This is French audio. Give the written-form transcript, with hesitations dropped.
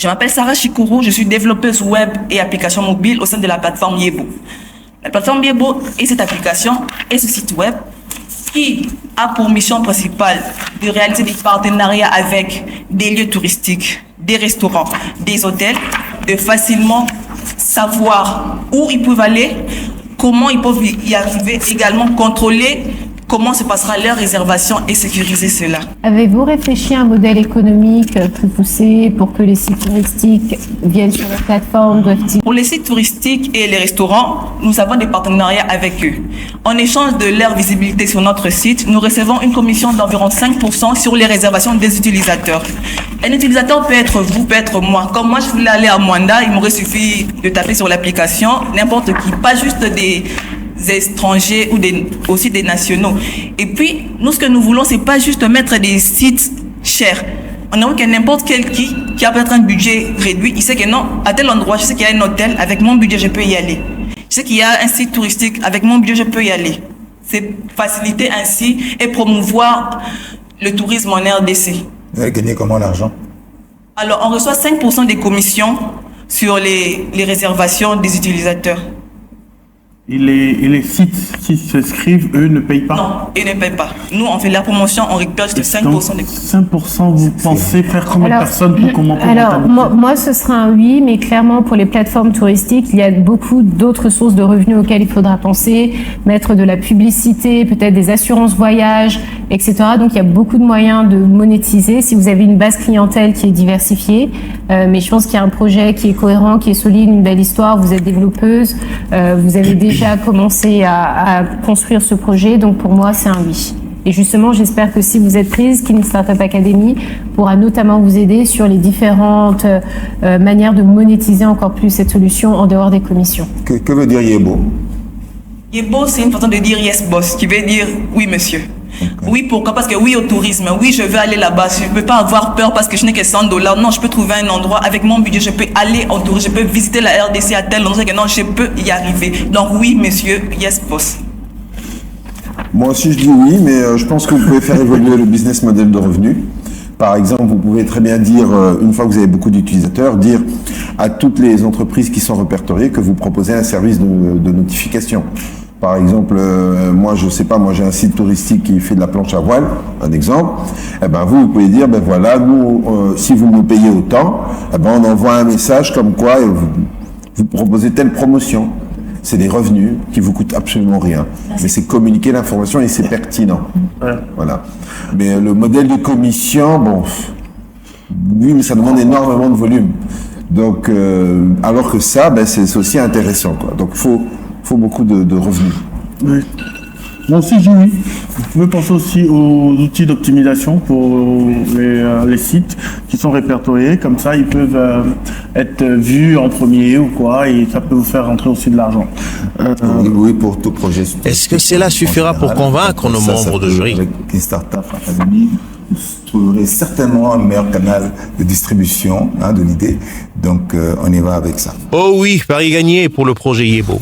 Je m'appelle Sarah Chikuru, je suis développeuse web et application mobile au sein de la plateforme Yebo. La plateforme Yebo est cette application et ce site web qui a pour mission principale de réaliser des partenariats avec des lieux touristiques, des restaurants, des hôtels, de facilement savoir où ils peuvent aller, comment ils peuvent y arriver, également contrôler comment se passera leur réservation et sécuriser cela. Avez-vous réfléchi à un modèle économique plus poussé pour que les sites touristiques viennent sur la plateforme? Pour les sites touristiques et les restaurants, nous avons des partenariats avec eux. En échange de leur visibilité sur notre site, nous recevons une commission d'environ 5% sur les réservations des utilisateurs. Un utilisateur peut être vous, peut être moi. Comme moi, je voulais aller à Mwanda, il m'aurait suffi de taper sur l'application, n'importe qui, pas juste des étrangers ou aussi des nationaux. Et puis, nous, ce que nous voulons, c'est pas juste mettre des sites chers. On a vu que n'importe quel qui a peut-être un budget réduit, il sait que non, à tel endroit, je sais qu'il y a un hôtel, avec mon budget, je peux y aller. Je sais qu'il y a un site touristique, avec mon budget, je peux y aller. C'est faciliter ainsi et promouvoir le tourisme en RDC. Vous avez gagné comment l'argent? Alors, on reçoit 5% des commissions sur les réservations des utilisateurs. Et les sites qui s'inscrivent, eux, ne payent pas? Non, ils ne payent pas. Nous, on fait la promotion, on récupère juste 5% des... 5%, vous pensez faire combien de personnes pour commenter? Alors, moi, ce sera un oui, mais clairement, pour les plateformes touristiques, il y a beaucoup d'autres sources de revenus auxquelles il faudra penser, mettre de la publicité, peut-être des assurances voyage, etc. Donc, il y a beaucoup de moyens de monétiser si vous avez une base clientèle qui est diversifiée. Mais je pense qu'il y a un projet qui est cohérent, qui est solide, une belle histoire. Vous êtes développeuse, vous avez déjà commencé à construire ce projet, donc pour moi c'est un oui. Et justement, j'espère que si vous êtes prise, Killing Startup Academy pourra notamment vous aider sur les différentes manières de monétiser encore plus cette solution en dehors des commissions. Que veut dire Yebo? Yebo, c'est une façon de dire yes boss, qui veut dire oui monsieur. Okay. Oui, pourquoi? Parce que oui au tourisme, oui je veux aller là-bas, je ne peux pas avoir peur parce que je n'ai que $100. Non, je peux trouver un endroit avec mon budget, je peux aller en tourisme, je peux visiter la RDC à tel endroit, que non, je peux y arriver. Donc oui monsieur, yes boss. Moi aussi je dis oui, mais je pense que vous pouvez faire évoluer le business model de revenus. Par exemple, vous pouvez très bien dire, une fois que vous avez beaucoup d'utilisateurs, dire à toutes les entreprises qui sont répertoriées que vous proposez un service de notification. Par exemple, moi, je sais pas, moi j'ai un site touristique qui fait de la planche à voile, un exemple. Eh ben vous pouvez dire, ben voilà, nous, si vous nous payez autant, eh ben on envoie un message comme quoi vous proposez telle promotion. C'est des revenus qui vous coûtent absolument rien. Mais c'est communiquer l'information et c'est pertinent. Ouais. Voilà. Mais le modèle de commission, bon, oui, mais ça demande énormément de volume. Donc, alors que ça, ben c'est aussi intéressant, quoi. Donc, faut beaucoup de revenus. Oui. Moi aussi, j'ai oui. Vous pouvez penser aussi aux outils d'optimisation pour les sites qui sont répertoriés. Comme ça, ils peuvent être vus en premier ou quoi, et ça peut vous faire rentrer aussi de l'argent. Oui, pour tout projet. Est-ce que cela suffira pour convaincre nos membres de jury? Avec les Startup Academy, vous trouverez certainement un meilleur canal de distribution de l'idée. Donc, on y va avec ça. Oh oui, pari gagné pour le projet Yebo.